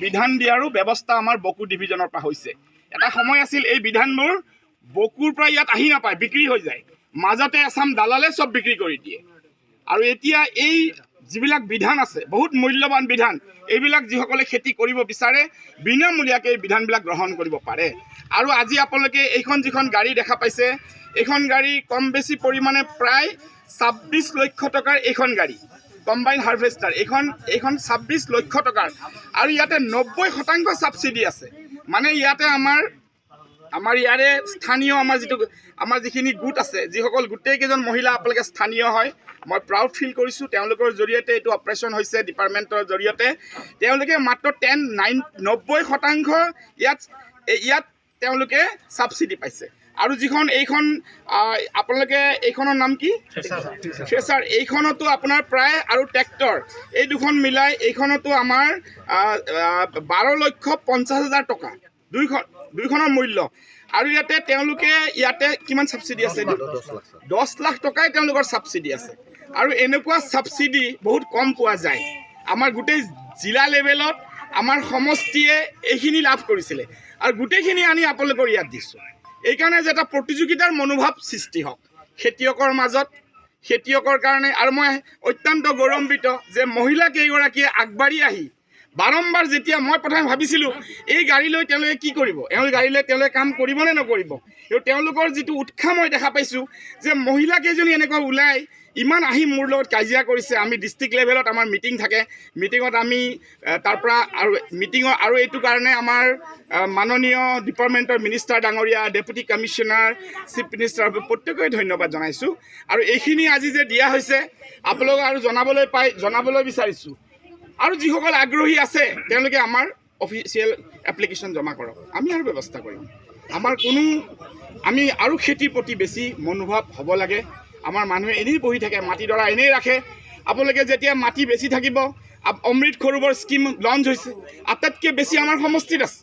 বিধান দিয়াৰো ব্যৱস্থা আমাৰ বকু ডিভিজনৰ পৰা হৈছে। এটা সময় আছিল এই বিধানবোৰ বকুৰ পৰা ইয়াত আহি নাপায়, বিক্ৰী হৈ যায়, মাজতে এছাম দালালে চব বিক্ৰী কৰি দিয়ে। আৰু এতিয়া এই যিবিলাক বিধান আছে বহুত মূল্যৱান বিধান, এইবিলাক যিসকলে খেতি কৰিব বিচাৰে বিনামূলীয়াকৈ এই বিধানবিলাক গ্ৰহণ কৰিব পাৰে। আৰু আজি আপোনালোকে এইখন যিখন গাড়ী দেখা পাইছে, এইখন গাড়ী কম বেছি পৰিমাণে প্ৰায় 26 লক্ষ টকাৰ এইখন গাড়ী কম্বাইন হাৰ্ভেষ্টাৰ, এইখন 26 লক্ষ টকাৰ। আৰু ইয়াতে 90% ছাবচিডি আছে। মানে ইয়াতে আমাৰ ইয়াৰে স্থানীয় আমাৰ যিখিনি গোট আছে, যিসকল গোটেইকেইজন মহিলা আপোনালোকে স্থানীয় হয়, মই প্ৰাউড ফিল কৰিছোঁ। তেওঁলোকৰ জৰিয়তে এইটো অপাৰেশ্যন হৈছে ডিপাৰ্টমেণ্টৰ জৰিয়তে। তেওঁলোকে মাত্ৰ 90% ইয়াত তেওঁলোকে ছাবচিডি পাইছে। আৰু যিখন এইখন আপোনালোকে এইখনৰ নাম কি থ্ৰেচাৰ, এইখনতো আপোনাৰ প্ৰায় আৰু ট্ৰেক্টৰ এই দুখন মিলাই এইখনতো আমাৰ 12,50,000 টকা দুইখনৰ মূল্য। আৰু তেওঁলোকে ইয়াতে কিমান ছাবচিডি আছে? 10 লাখ টকাই তেওঁলোকৰ ছাবচিডি আছে। আৰু এনেকুৱা ছাবচিডি বহুত কম পোৱা যায়। আমাৰ গোটেই জিলা লেভেলত আমাৰ সমষ্টিয়ে এইখিনি লাভ কৰিছিলে, আৰু গোটেইখিনি আনি আপোনালোকৰ ইয়াত দিছোঁ। এইকাৰণে যে এটা প্ৰতিযোগিতাৰ মনোভাৱ সৃষ্টি হওক খেতিয়কৰ মাজত, খেতিয়কৰ কাৰণে। আৰু মই অত্যন্ত গৌৰৱান্বিত যে মহিলা কেইগৰাকীয়ে আগবাঢ়ি আহি বাৰম্বাৰ, যেতিয়া মই প্ৰথমে ভাবিছিলোঁ এই গাড়ী লৈ তেওঁলোকে কি কৰিব, গাড়ী লৈ তেওঁলোকে কাম কৰিব নে নকৰিব, তেওঁলোকৰ যিটো উৎসাহ মই দেখা পাইছোঁ যে মহিলাকেইজনী এনেকৈ ওলাই ইমান আহি মোৰ লগত কাজিয়া কৰিছে। আমি ডিষ্ট্ৰিক্ট লেভেলত আমাৰ মিটিং থাকে, মিটিঙত আমি তাৰপৰা আৰু এইটো কাৰণে আমাৰ মাননীয় ডিপাৰ্টমেণ্টৰ মিনিষ্টাৰ ডাঙৰীয়া, ডেপুটি কমিশ্যনাৰ, চিফ মিনিষ্টাৰ প্ৰত্যেককে ধন্যবাদ জনাইছোঁ। আৰু এইখিনি আজি যে দিয়া হৈছে আপোনালোকক আৰু জনাবলৈ বিচাৰিছোঁ। আৰু যিসকল আগ্ৰহী আছে তেওঁলোকে আমাৰ অফিচিয়েল এপ্লিকেশ্যন জমা কৰক, আমি আৰু ব্যৱস্থা কৰিম। আমি আৰু খেতিৰ প্ৰতি বেছি মনোভাৱ হ'ব লাগে। আমাৰ মানুহে এনেই বহি থাকে, মাটিডৰা এনেই ৰাখে। আপোনালোকে যেতিয়া মাটি বেছি থাকিব, অমৃত সৰোবৰ স্কিম লঞ্চ হৈছে, আটাইতকৈ বেছি আমাৰ সমষ্টিত আছে।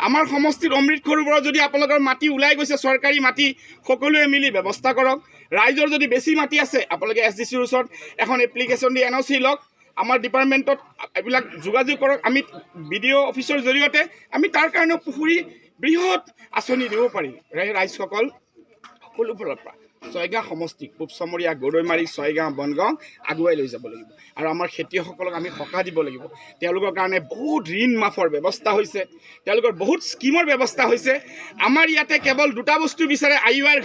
আমাৰ সমষ্টিত অমৃত সৰোবৰত যদি আপোনালোকৰ মাটি ওলাই গৈছে, চৰকাৰী মাটি, সকলোৱে মিলি ব্যৱস্থা কৰক। ৰাইজৰ যদি বেছি মাটি আছে আপোনালোকে SDCৰ ওচৰত এখন এপ্লিকেশ্যন দি NOC লওক, আমাৰ ডিপাৰ্টমেণ্টত এইবিলাক যোগাযোগ কৰক। আমি BDO অফিচৰ জৰিয়তে আমি তাৰ কাৰণে পুখুৰী বৃহৎ আঁচনি দিব পাৰিম। ৰাইজসকল সকলো ফালৰ পৰা ছয়গাঁও সমষ্টিক পূব চমৰীয়া, গৰৈমাৰী, ছয়গাঁও, বনগাঁও আগুৱাই লৈ যাব লাগিব। আৰু আমাৰ খেতিয়কসকলক আমি সকাহ দিব লাগিব। তেওঁলোকৰ কাৰণে বহুত ঋণ মাফৰ ব্যৱস্থা হৈছে, তেওঁলোকৰ বহুত স্কিমৰ ব্যৱস্থা হৈছে। আমাৰ ইয়াতে কেৱল দুটা বস্তু বিচাৰে, আইৱাইৰ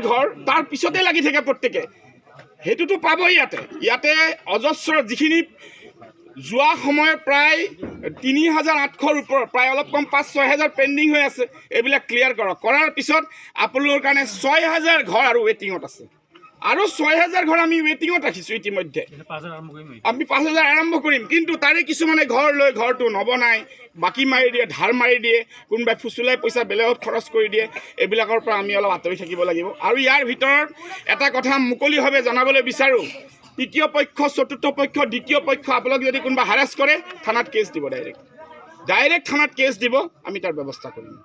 ঘৰ, তাৰ পিছতে লাগি থাকে প্ৰত্যেকে, সেইটোতো পাবই। ইয়াতে অজস্ৰ যিখিনি যোৱা সময়ত প্ৰায় 3,800ৰ ওপৰত, প্ৰায় অলপ কম 5-6,000 পেণ্ডিং হৈ আছে, এইবিলাক ক্লিয়াৰ কৰক। কৰাৰ পিছত আপোনালোকৰ কাৰণে 6,000 ঘৰ আৰু ৱেটিঙত আছে। আৰু 6,000 ঘৰ আমি ৱেটিঙত ৰাখিছোঁ ইতিমধ্যে। আমি 5,000 আৰম্ভ কৰিম, কিন্তু তাৰে কিছুমানে ঘৰ লৈ ঘৰটো নবনাই, বাকী মাৰি দিয়ে, ধাৰ মাৰি দিয়ে, কোনোবাই ফুচুলাই পইচা বেলেগত খৰচ কৰি দিয়ে। এইবিলাকৰ পৰা আমি অলপ আঁতৰি থাকিব লাগিব। আৰু ইয়াৰ ভিতৰত এটা কথা মুকলিভাৱে জনাবলৈ বিচাৰোঁ, তৃতীয় পক্ষ, চতুৰ্থ পক্ষ, দ্বিতীয় পক্ষ আপোনালোকে যদি কোনোবা হাৰাছ কৰে, থানাত কেছ দিব, ডাইৰেক্ট থানাত কেছ দিব, আমি তাৰ ব্যৱস্থা কৰিম।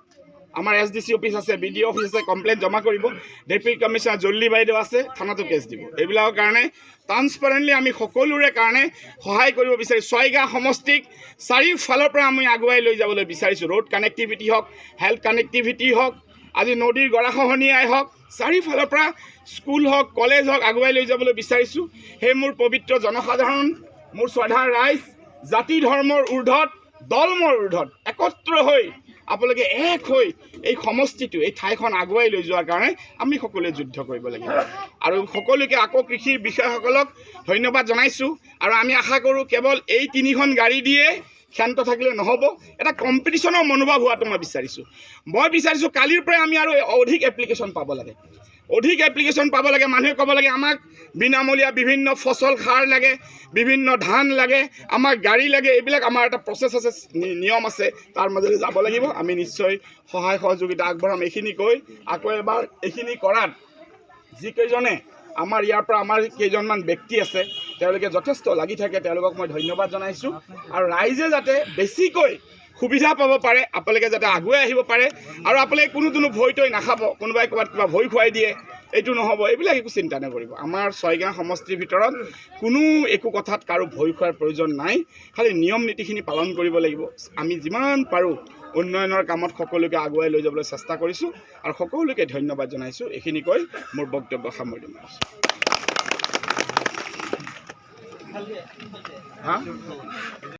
আমাৰ SDC অফিচ আছে, BDO অফিচ আছে, কমপ্লেইন জমা কৰিব, ডেপুটি কমিশ্যনাৰ জল্লি বাইদেউ আছে, থানাতো কেছ দিব। এইবিলাকৰ কাৰণে ট্ৰান্সপাৰেণ্টলি আমি সকলোৰে কাৰণে সহায় কৰিব বিচাৰিছোঁ। ছয়গাঁও সমষ্টিক চাৰিওফালৰ পৰা আমি আগুৱাই লৈ যাবলৈ বিচাৰিছোঁ। ৰোড কানেক্টিভিটি হওক, হেল্থ কানেক্টিভিটি হওক, আজি নদীৰ গৰাখহনীয়াই হওক, চাৰিওফালৰ পৰা স্কুল হওক, কলেজ হওক, আগুৱাই লৈ যাবলৈ বিচাৰিছোঁ। সেই মোৰ পবিত্ৰ জনসাধাৰণ, মোৰ শ্ৰদ্ধাৰ ৰাইজ, জাতি ধৰ্মৰ ঊৰ্ধত, দলমৰ ঊৰ্ধত একত্ৰ হৈ আপোনালোকে এক হৈ এই সমষ্টিটো, এই ঠাইখন আগুৱাই লৈ যোৱাৰ কাৰণে আমি সকলোৱে যুদ্ধ কৰিব লাগিব। আৰু সকলোকে আকৌ কৃষিৰ বিষয়াসকলক ধন্যবাদ জনাইছোঁ। আৰু আমি আশা কৰোঁ কেৱল এই 3খন গাড়ী দিয়ে ক্ষান্ত থাকিলে নহ'ব, এটা কম্পিটিশ্যনৰ মনোভাৱ হোৱাটো মই বিচাৰিছোঁ। কালিৰ পৰাই আমি আৰু অধিক এপ্লিকেশ্যন পাব লাগে, মানুহে ক'ব লাগে আমাক বিনামূলীয়া বিভিন্ন ফচল সাৰ লাগে, বিভিন্ন ধান লাগে, আমাক গাড়ী লাগে। এইবিলাক আমাৰ এটা প্ৰচেছ আছে, নিয়ম আছে, তাৰ মাজেৰে যাব লাগিব। আমি নিশ্চয় সহায় সহযোগিতা আগবঢ়াম। এইখিনি কৈ আকৌ এবাৰ এইখিনি কৰাত যিকেইজনে আমাৰ ইয়াৰ পৰা আমাৰ কেইজনমান ব্যক্তি আছে, তেওঁলোকে যথেষ্ট লাগি থাকে, তেওঁলোকক মই ধন্যবাদ জনাইছোঁ। আৰু ৰাইজে যাতে বেছিকৈ সুবিধা পাব পাৰে, আপোনালোকে যাতে আগুৱাই আহিব পাৰে। আৰু আপোনালোকে কোনো ভয় তৈ নাখাব, কোনোবাই ক'ৰবাত কিবা ভয় খুৱাই দিয়ে, এইটো নহ'ব, এইবিলাক একো চিন্তা নকৰিব। আমাৰ ছয়গাঁও সমষ্টিৰ ভিতৰত কোনো একো কথাত কাৰো ভয় খোৱাৰ প্ৰয়োজন নাই, খালি নিয়ম নীতিখিনি পালন কৰিব লাগিব। আমি যিমান পাৰোঁ উন্নয়নৰ কামত সকলোকে আগুৱাই লৈ যাবলৈ চেষ্টা কৰিছোঁ আৰু সকলোকে ধন্যবাদ জনাইছোঁ। এইখিনি কৈ মোৰ বক্তব্য সামৰি মাৰিছোঁ।